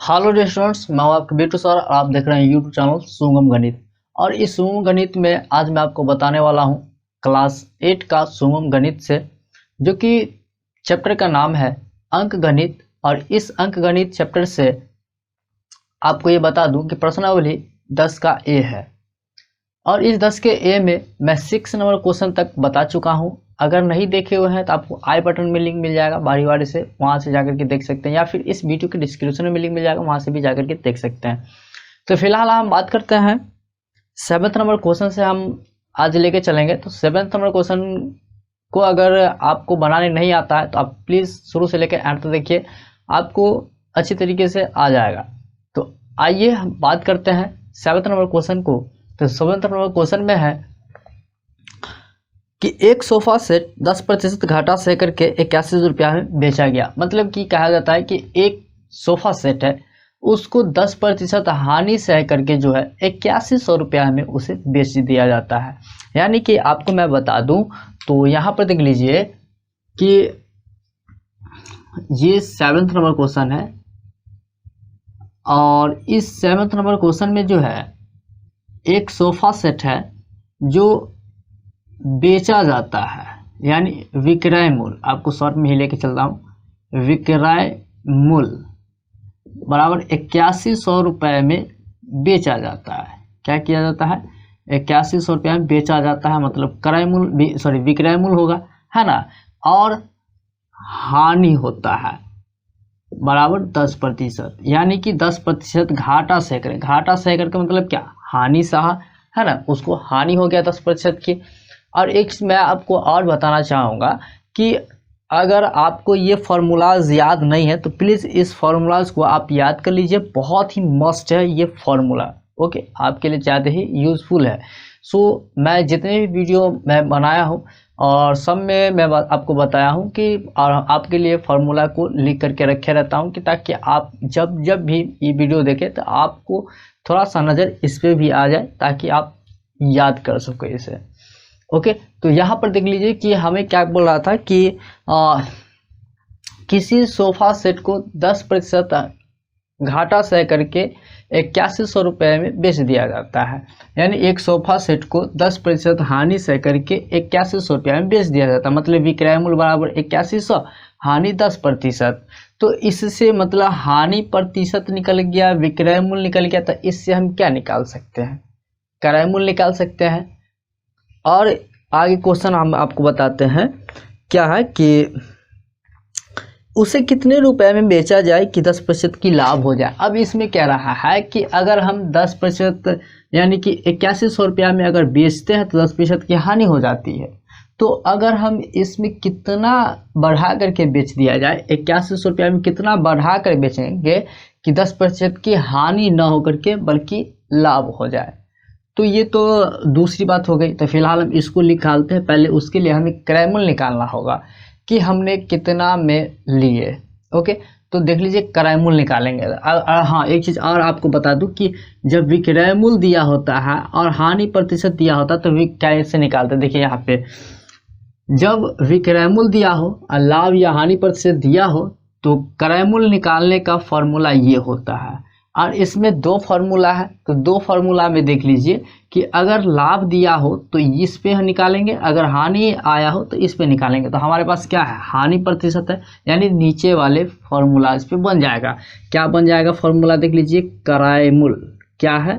Hello students, मैं हूं आपके बेटू सर और आप देख रहे हैं यूट्यूब चैनल सुगम गणित। और इस सुगम गणित में आज मैं आपको बताने वाला हूं क्लास 8 का सुगम गणित से, जो कि चैप्टर का नाम है अंक गणित। और इस अंक गणित चैप्टर से आपको ये बता दूं कि प्रश्नावली 10 का ए है और इस 10 के ए में मैं 6 नंबर क्वेश्चन तक बता चुका हूं। अगर नहीं देखे हुए हैं तो आपको आई बटन में लिंक मिल जाएगा, बारी बारी से वहां से जाकर के देख सकते हैं, या फिर इस वीडियो के डिस्क्रिप्शन में लिंक मिल जाएगा, वहां से भी जाकर के देख सकते हैं। तो फिलहाल हम बात करते हैं 7th नंबर क्वेश्चन से। हम आज लेके चलेंगे। तो 7th नंबर क्वेश्चन को अगर आपको बनाने नहीं आता है तो आप प्लीज़ शुरू से लेकर एंड तक देखिए, आपको अच्छी तरीके से आ जाएगा। तो आइए हम बात करते हैं 7th नंबर क्वेश्चन को। तो 7th नंबर क्वेश्चन में है कि एक सोफा सेट 10% घाटा सह करके 81 रुपया में बेचा गया। मतलब कि कहा जाता है कि एक सोफा सेट है, उसको 10% हानि सह करके जो है 8100 रुपया में उसे बेच दिया जाता है। यानी कि आपको मैं बता दूं तो यहाँ पर देख लीजिए कि ये 7th नंबर क्वेश्चन है और इस 7th नंबर क्वेश्चन में जो है एक सोफा सेट है जो बेचा जाता है, यानी विक्रय मूल्य, आपको शॉर्ट में ही लेके चलता हूँ, विक्रय मूल्य बराबर 8100 रुपये में बेचा जाता है। क्या किया जाता है? 8100 रुपये में बेचा जाता है, मतलब क्रय मूल्य सॉरी विक्रय मूल्य होगा, है ना। और हानि होता है बराबर 10%, यानी कि 10% घाटा सह कर, घाटा सह करके मतलब क्या, हानि सहा, है ना, उसको हानि हो गया 10% की। और एक मैं आपको और बताना चाहूँगा कि अगर आपको ये फार्मूलाज याद नहीं है तो प्लीज़ इस फार्मूलाज को आप याद कर लीजिए, बहुत ही मस्ट है ये फार्मूला। ओके, आपके लिए ज़्यादा ही यूज़फुल है। सो मैं जितने भी वीडियो मैं बनाया हूँ और सब में मैं आपको बताया हूँ कि और आपके लिए फार्मूला को लिख करके रखे रहता हूँ कि ताकि आप जब भी ये वीडियो देखें तो आपको थोड़ा सा नज़र इस पर भी आ जाए, ताकि आप याद कर सको इसे। ओके, तो यहाँ पर देख लीजिए कि हमें क्या बोल रहा था कि किसी सोफा सेट को 10% घाटा सह करके 8100 रुपये में बेच दिया जाता है। यानी एक सोफा सेट को 10% हानि सह करके 8100 रुपये में बेच दिया जाता है, मतलब विक्रय मूल्य बराबर 8100, हानि 10%। तो इससे मतलब हानि प्रतिशत निकल गया, विक्रय मूल्य निकल गया। तो इससे हम क्या निकाल सकते हैं? क्रय मूल्य निकाल सकते हैं। और आगे क्वेश्चन हम आपको बताते हैं क्या है कि उसे कितने रुपए में बेचा जाए कि 10% की लाभ हो जाए। अब इसमें कह रहा है कि अगर हम 10% यानी कि 8100 रुपया में अगर बेचते हैं तो 10% की हानि हो जाती है। तो अगर हम इसमें कितना बढ़ा करके बेच दिया जाए, 8100 रुपया में कितना बढ़ा कर बेचेंगे कि 10% की हानि न हो करके बल्कि लाभ हो जाए। तो ये तो दूसरी बात हो गई। तो फिलहाल हम इसको निकालते हैं। पहले उसके लिए हमें क्रय मूल्य निकालना होगा कि हमने कितना में लिए। ओके, तो देख लीजिए क्रय मूल्य निकालेंगे। हाँ, एक चीज़ और आपको बता दूं कि जब विक्रय मूल्य दिया होता है और हानि प्रतिशत दिया होता है तो कैसे निकालते हैं। देखिए यहाँ पे जब विक्रय मूल्य दिया हो और लाभ या हानि प्रतिशत दिया हो तो क्रय मूल्य निकालने का फॉर्मूला ये होता है। और इसमें दो फार्मूला है, तो दो फार्मूला में देख लीजिए कि अगर लाभ दिया हो तो इस पे हम निकालेंगे, अगर हानि आया हो तो इस पे निकालेंगे। तो हमारे पास क्या है, हानि प्रतिशत है, यानी नीचे वाले फार्मूला इस पे बन जाएगा। क्या बन जाएगा फार्मूला? देख लीजिए क्रय मूल्य क्या है,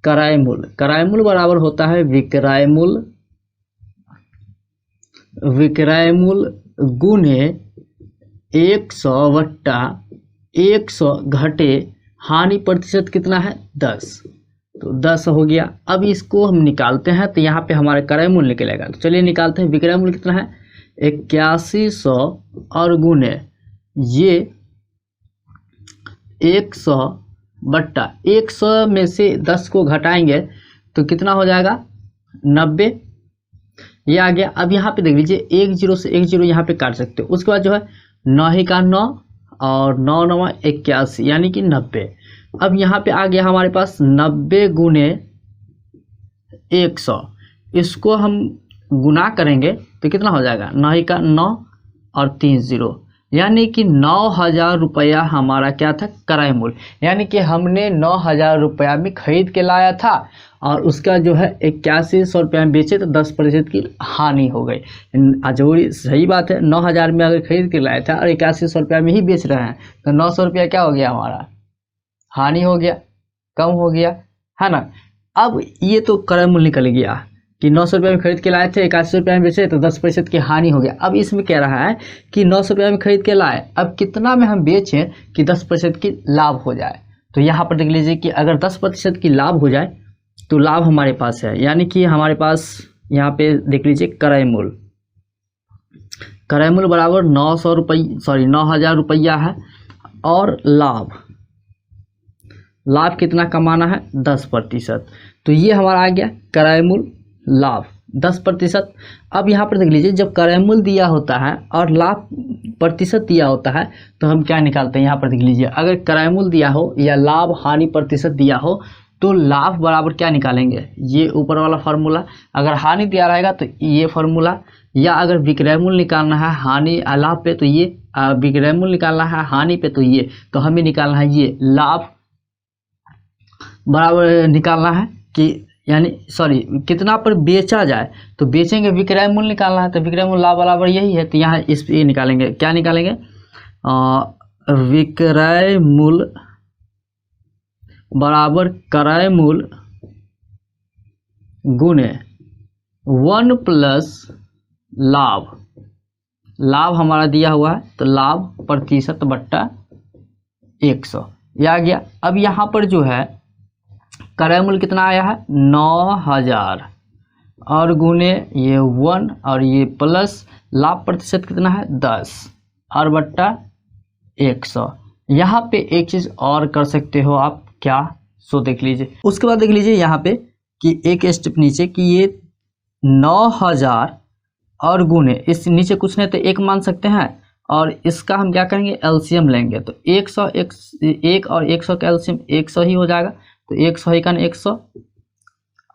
क्रय मूल्य, क्रय मूल्य बराबर होता है विक्रय मूल्य, विक्रय मूल्य गुने 100/100 घटे हानि प्रतिशत कितना है, 10। तो 10 हो गया। अब इसको हम निकालते हैं तो यहाँ पे हमारा क्रय मूल्य निकलेगा। तो चलिए निकालते हैं। विक्रय मूल्य कितना है, 8100 और गुने ये 100/100 में से 10 को घटाएंगे तो कितना हो जाएगा, 90। ये आ गया। अब यहाँ पे देख लीजिए 1 0 से 1 0 यहाँ पे काट सकते हो। उसके बाद जो है 9 का 9 और 9 9 81, यानी कि 90। अब यहाँ पे आ गया हमारे पास 90 गुने 100। इसको हम गुना करेंगे तो कितना हो जाएगा, 9 का 9 और 3 0, यानी कि 9,000 रुपया हमारा क्या था, क्रय मूल्य। यानी कि हमने 9,000 रुपया में खरीद के लाया था और उसका जो है 8100 रुपया में बेचे तो 10% की हानि हो गई। अजोरी सही बात है, 9,000 में अगर खरीद के लाया था और 8100 रुपया में ही बेच रहे हैं तो 900 रुपया क्या हो गया, हमारा हानि हो गया, कम हो गया, है ना। अब ये तो क्रय मूल्य निकल गया कि 900 रुपये में खरीद के लाए थे, 8100 रुपये में बेचे तो 10% की हानि हो गया। अब इसमें कह रहा है कि 900 रुपये में खरीद के लाए, अब कितना में हम बेचें कि 10% की लाभ हो जाए। तो यहाँ पर देख लीजिए कि अगर 10% की लाभ हो जाए तो लाभ हमारे पास है, यानी कि हमारे पास यहाँ पे देख लीजिए क्रय मूल्य बराबर 9,000 रुपया है और लाभ कितना कमाना है, 10%। तो ये हमारा आ गया क्रय मूल्य लाभ 10%। अब यहाँ पर देख लीजिए जब क्रय मूल्य दिया होता है और लाभ प्रतिशत दिया होता है तो हम क्या निकालते हैं, यहाँ पर देख लीजिए अगर क्रय मूल्य दिया हो या लाभ हानि प्रतिशत दिया हो तो लाभ बराबर क्या निकालेंगे, ये ऊपर वाला फार्मूला। अगर हानि दिया रहेगा तो ये फार्मूला, या अगर विक्रय मूल्य निकालना है हानि लाभ पे तो ये, विक्रय मूल्य निकालना है हानि पे तो ये, तो हमें निकालना है ये लाभ बराबर निकालना है कि यानी कितना पर बेचा जाए तो बेचेंगे, विक्रय मूल्य निकालना है तो विक्रय मूल्य लाभ बराबर यही है। तो यहाँ इस पे ये निकालेंगे, क्या निकालेंगे, विक्रय मूल्य बराबर क्रय मूल्य गुणे 1 प्लस लाभ हमारा दिया हुआ है तो लाभ प्रतिशत बट्टा 100 ये आ गया। अब यहाँ पर जो है क्रय मूल्य कितना आया है 9,000 और गुने ये 1 और ये प्लस लाभ प्रतिशत कितना है 10 और बट्टा 100। यहाँ पे एक चीज़ और कर सकते हो आप, क्या, सो देख लीजिए। उसके बाद देख लीजिए यहाँ पे कि एक स्टेप नीचे कि ये 9,000 और गुने इस नीचे कुछ नहीं तो 1 मान सकते हैं और इसका हम क्या करेंगे एलसीएम लेंगे तो 100 1 और 100 का एलसीएम 100 ही हो जाएगा। तो 100 का 100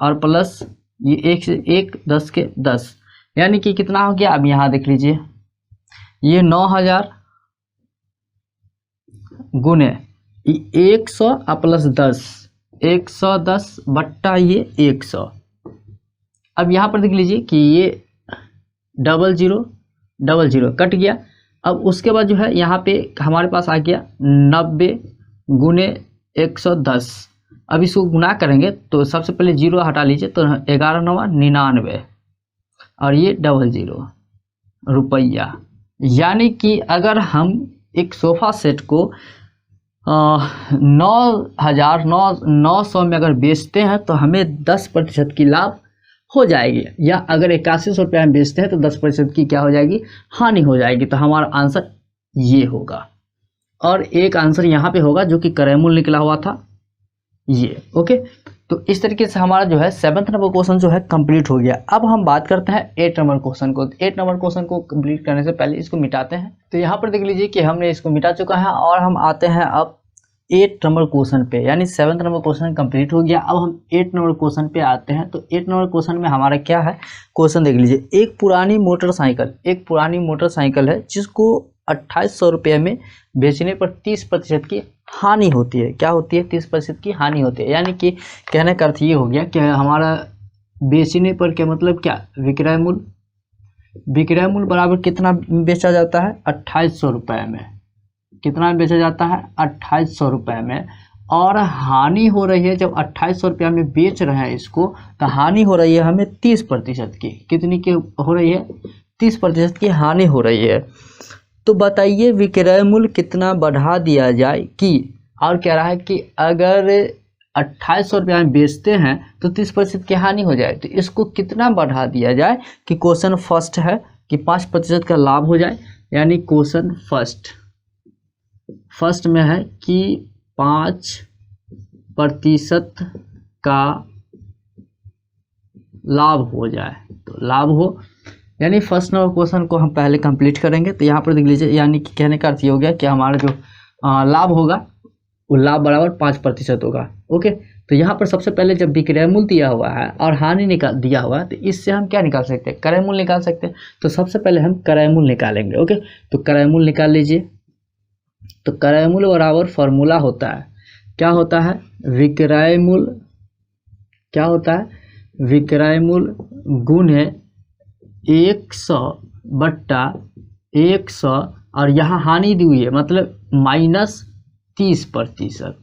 और प्लस ये 1 से 1 10 के 10 यानी कि कितना हो गया। अब यहाँ देख लीजिए ये 9,000 गुने 100 प्लस 10 110 बट्टा ये 100। अब यहाँ पर देख लीजिए कि ये 00 कट गया। अब उसके बाद जो है यहाँ पे हमारे पास आ गया 90 गुने 110। अब इसको गुना करेंगे तो सबसे पहले 0 हटा लीजिए तो 11 9 99 और ये 00 रुपया। यानी कि अगर हम एक सोफ़ा सेट को 9,900 में अगर बेचते हैं तो हमें 10% की लाभ हो जाएगी, या अगर 8100 रुपये में बेचते हैं तो 10% की क्या हो जाएगी, हानि हो जाएगी। तो हमारा आंसर ये होगा और एक आंसर यहाँ पे होगा जो कि क्रय मूल्य निकला हुआ था ये। ओके, तो इस तरीके से हमारा जो है 7th नंबर क्वेश्चन जो है कंप्लीट हो गया। अब हम बात करते हैं 8 नंबर क्वेश्चन को। 8 नंबर क्वेश्चन को कंप्लीट करने से पहले इसको मिटाते हैं। तो यहाँ पर देख लीजिए कि हमने इसको मिटा चुका है और हम आते हैं अब 8 नंबर क्वेश्चन पे, यानी 7th नंबर क्वेश्चन कंप्लीट हो गया। अब हम 8 नंबर क्वेश्चन पे आते हैं। तो 8 नंबर क्वेश्चन में हमारा क्या है, क्वेश्चन देख लीजिए। एक पुरानी मोटरसाइकिल है जिसको 2800 रुपये में बेचने पर 30% की हानि होती है। क्या होती है, 30% की हानि होती है। यानी कि कहने का अर्थ ये हो गया कि हमारा बेचने पर क्या मतलब क्या, विक्रय मूल्य बराबर कितना बेचा जाता है 2800 रुपये में। कितना बेचा जाता है 2800 रुपये में, और हानि हो रही है जब 2800 रुपये में बेच रहे हैं इसको तो हानि हो रही है हमें 30% की। कितनी की हो रही है, 30% की हानि हो रही है। तो बताइए विक्रय मूल्य कितना बढ़ा दिया जाए कि, और कह रहा है कि अगर 2800 रुपये में बेचते हैं तो 30% की हानि हो जाए, तो इसको कितना बढ़ा दिया जाए कि क्वेश्चन फर्स्ट है कि 5% का लाभ हो जाए। यानी क्वेश्चन फर्स्ट में है कि 5% का लाभ हो जाए, तो लाभ हो, यानी फर्स्ट नंबर क्वेश्चन को हम पहले कंप्लीट करेंगे। तो यहाँ पर देख लीजिए, यानी कि कहने का अर्थ ये हो गया कि हमारा जो लाभ होगा वो लाभ बराबर 5% होगा। ओके, तो यहाँ पर सबसे पहले जब विक्रय मूल्य दिया हुआ है और हानि निकाल दिया हुआ है तो इससे हम क्या निकाल सकते हैं, क्रय मूल्य निकाल सकते हैं। तो सबसे पहले हम क्रय मूल्य निकालेंगे। ओके, तो क्रय मूल्य निकाल लीजिए। तो क्रय मूल्य बराबर फॉर्मूला होता है, क्या होता है, विक्रय मूल्य, क्या होता है, विक्रय मूल्य गुणे 100 बट्टा 100 और यहाँ हानि दी हुई है मतलब -30%।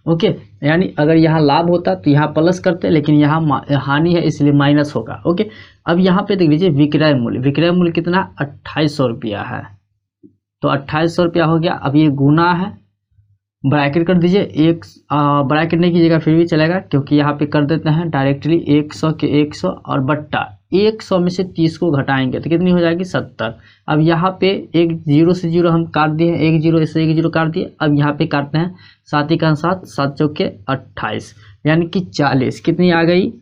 ओके, यानी अगर यहाँ लाभ होता तो यहाँ प्लस करते, लेकिन यहाँ हानि है इसलिए माइनस होगा। ओके, अब यहाँ पे देख लीजिए विक्रय मूल्य, विक्रय मूल्य कितना 2800 रुपया है। तो 2800 रुपया हो गया। अब ये गुना है, ब्रैकेट कर दीजिए, एक ब्रैकेट नहीं कीजिएगा फिर भी चलेगा क्योंकि यहाँ पे कर देते हैं डायरेक्टली 100 के 100 और बट्टा 100 में से 30 को घटाएंगे तो कितनी हो जाएगी 70। अब यहाँ पे एक जीरो से जीरो हम काट दिए, एक जीरो से एक जीरो काट दिए। अब यहाँ पे काटते हैं 7 का 7, 7 चौके 28 यानी कि 40। कितनी आ गई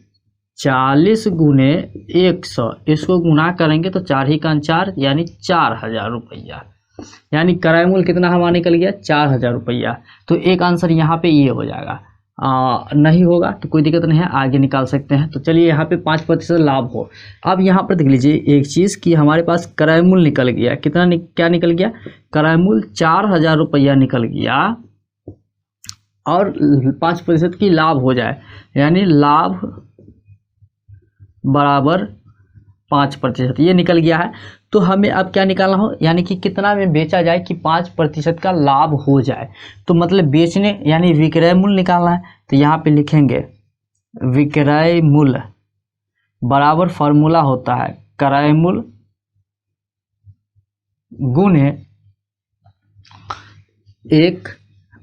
40 गुने 100, इसको गुना करेंगे तो 4 ही का 4 यानी 4000 रुपया। यानी क्रय मूल्य कितना हमारा निकल गया 4000 रुपया। तो एक आंसर यहाँ पे ये हो जाएगा। नहीं होगा तो कोई दिक्कत नहीं है, आगे निकाल सकते हैं। तो चलिए यहाँ पे 5% लाभ हो। अब यहाँ पर देख लीजिए एक चीज़ कि हमारे पास क्रय मूल्य निकल गया, कितना क्या निकल गया, क्रय मूल्य 4000 रुपया निकल गया और 5% की लाभ हो जाए यानी लाभ बराबर 5%, ये निकल गया है। तो हमें अब क्या निकालना हो, यानी कि कितना में बेचा जाए कि 5% का लाभ हो जाए। तो मतलब बेचने यानी विक्रय मूल्य निकालना है। तो यहाँ पे लिखेंगे विक्रय मूल्य बराबर फॉर्मूला होता है क्रय मूल्य गुणे एक,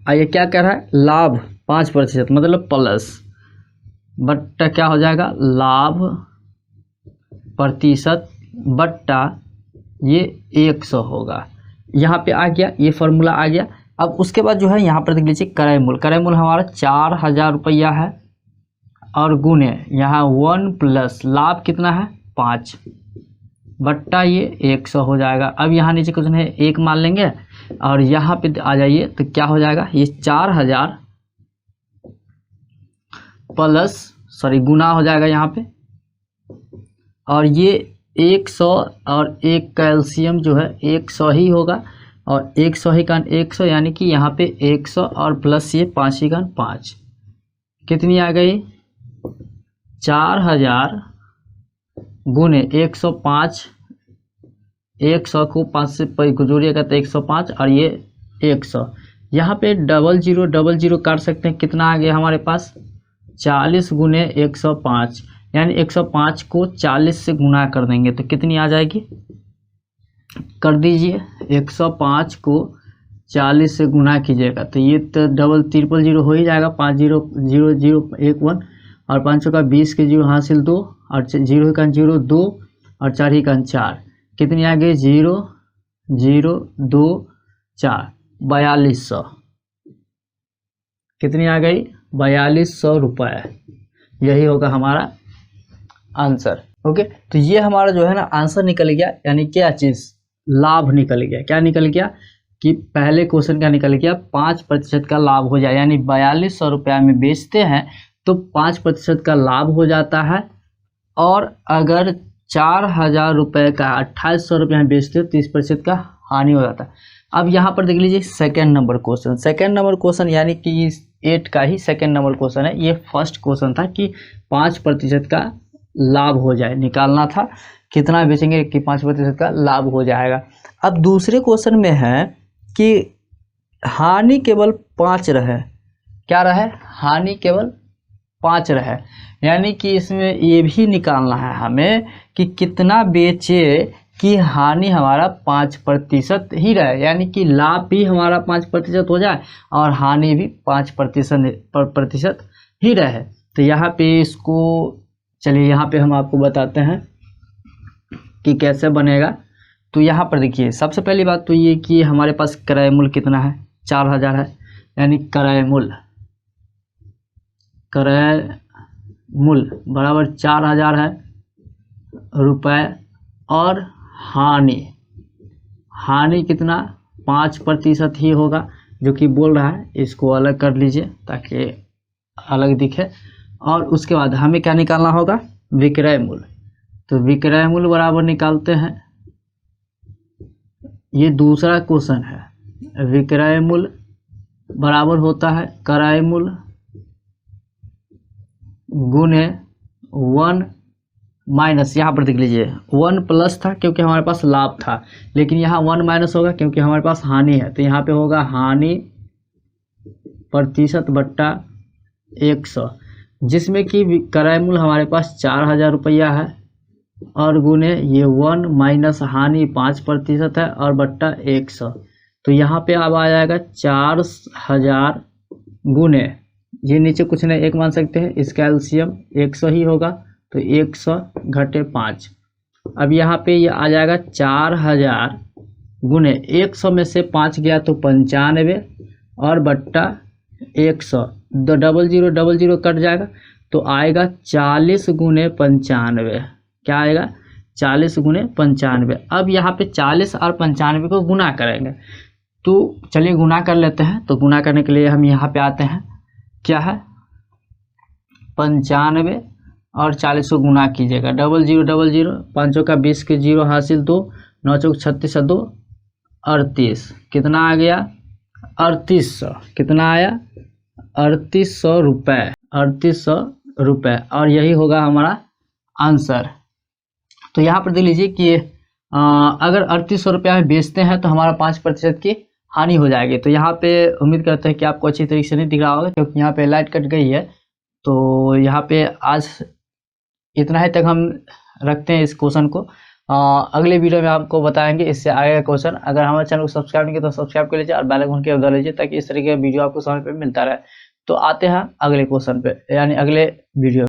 ये क्या कह रहा है, लाभ 5% मतलब प्लस बट्टा क्या हो जाएगा लाभ प्रतिशत बट्टा ये 100 होगा। यहाँ पे आ गया, ये फॉर्मूला आ गया। अब उसके बाद जो है यहाँ पर देख लीजिए क्रय मूल्य, क्रय मूल्य हमारा 4000 रुपया है और गुणे यहाँ 1 प्लस लाभ कितना है 5 बट्टा ये 100 हो जाएगा। अब यहाँ नीचे कुछ नहीं 1 मान लेंगे और यहाँ पे आ जाइए तो क्या हो जाएगा, ये 4000 प्लस गुना हो जाएगा यहाँ पे और ये 100 और एक कैल्शियम जो है 100 ही होगा और 100 ही का 100 यानी कि यहाँ पे 100 और प्लस ये 5 ही का 5 कितनी आ गई 4000 गुने 105, 100 को 5 से जोड़िएगा तो 105 और ये 100। यहाँ पे 0000 काट सकते हैं, कितना आ गया हमारे पास 40 गुने 105 यानी 105 को 40 से गुना कर देंगे तो कितनी आ जाएगी, कर दीजिए 105 को 40 से गुना कीजिएगा तो ये तो 0000 हो ही जाएगा, 500011 और 5 का 20 के 0 हासिल 2 और 0 का 0 2 और 4 ही का 4 कितनी आ गई 0024 4200, कितनी आ गई 4200 रुपये। यही होगा हमारा आंसर। ओके, तो ये हमारा जो है ना आंसर निकल गया, यानी क्या चीज़ लाभ निकल गया। क्या निकल गया कि पहले क्वेश्चन का निकल गया 5% का लाभ हो जाए, यानी 4200 रुपया में बेचते हैं तो 5% का लाभ हो जाता है और अगर 4000 रुपये का 2800 रुपये में बेचते हो 30% का हानि हो जाता है। अब यहाँ पर देख लीजिए second number question, second number question यानी कि 8 का ही सेकेंड नंबर क्वेश्चन है। ये फर्स्ट क्वेश्चन था कि 5% का लाभ हो जाए, निकालना था कितना बेचेंगे कि 5% का लाभ हो जाएगा। अब दूसरे क्वेश्चन में है कि हानि केवल 5 रहे, क्या रहे हानि केवल 5 रहे, यानी कि इसमें ये भी निकालना है हमें कि कितना बेचे कि हानि हमारा 5% ही रहे, यानी कि लाभ भी हमारा 5% हो जाए और हानि भी 5% ही रहे। तो यहाँ पे इसको चलिए यहाँ पे हम आपको बताते हैं कि कैसे बनेगा। तो यहाँ पर देखिए सबसे पहली बात तो ये कि हमारे पास क्रय मूल्य कितना है 4000 है, यानी क्रय मूल्य बराबर 4000 है रुपए और हानि कितना 5% ही होगा जो कि बोल रहा है। इसको अलग कर लीजिए ताकि अलग दिखे। और उसके बाद हमें क्या निकालना होगा, विक्रय मूल्य। तो विक्रय मूल्य बराबर निकालते हैं, ये दूसरा क्वेश्चन है। विक्रय मूल्य बराबर होता है क्रय मूल्य गुने 1 माइनस, यहाँ पर देख लीजिए 1 प्लस था क्योंकि हमारे पास लाभ था, लेकिन यहाँ 1 माइनस होगा क्योंकि हमारे पास हानि है। तो यहाँ पे होगा हानि प्रतिशत बट्टा 100, जिसमें कि क्रय मूल्य हमारे पास 4000 रुपया है, और गुने ये 1 माइनस हानि 5% है और बट्टा 100। तो यहाँ पे अब आ जाएगा 4000 गुने, ये नीचे कुछ नहीं एक मान सकते हैं, इसका एलसीएम 100 ही होगा। तो 100 घटे 5, अब यहाँ पे ये आ जाएगा 4000 गुने 100 में से 5 गया तो 95 और बट्टा 100, 00 कट जाएगा तो आएगा 40 गुने 95। क्या आएगा, 40 गुने 95। अब यहाँ पे 40 और 95 को गुना करेंगे, तो चलिए गुना कर लेते हैं। तो गुना करने के लिए हम यहाँ पे आते हैं, क्या है 95 और 40 को गुना कीजिएगा, 0000, 5 का 20 के 0 हासिल 2, 9 चौक 36 2 38, कितना आ गया 3800, कितना आया 3800 रुपये, 3800 रुपये, और यही होगा हमारा आंसर। तो यहाँ पर देख लीजिए कि अगर 3800 रुपया में बेचते हैं तो हमारा 5% की हानि हो जाएगी। तो यहाँ पे उम्मीद करते हैं कि आपको अच्छी तरीके से नहीं दिख रहा होगा क्योंकि यहाँ पे लाइट कट गई है। तो यहाँ पे आज इतना ही तक हम रखते हैं इस क्वेश्चन को। अगले वीडियो में आपको बताएंगे इससे आगे का क्वेश्चन। अगर हमारे चैनल को सब्सक्राइब नहीं किया तो सब्सक्राइब कर लीजिए और बेल आइकन की दबा लीजिए ताकि इस तरीके का वीडियो आपको समय पे मिलता रहे। तो आते हैं अगले क्वेश्चन पे, यानी अगले वीडियो।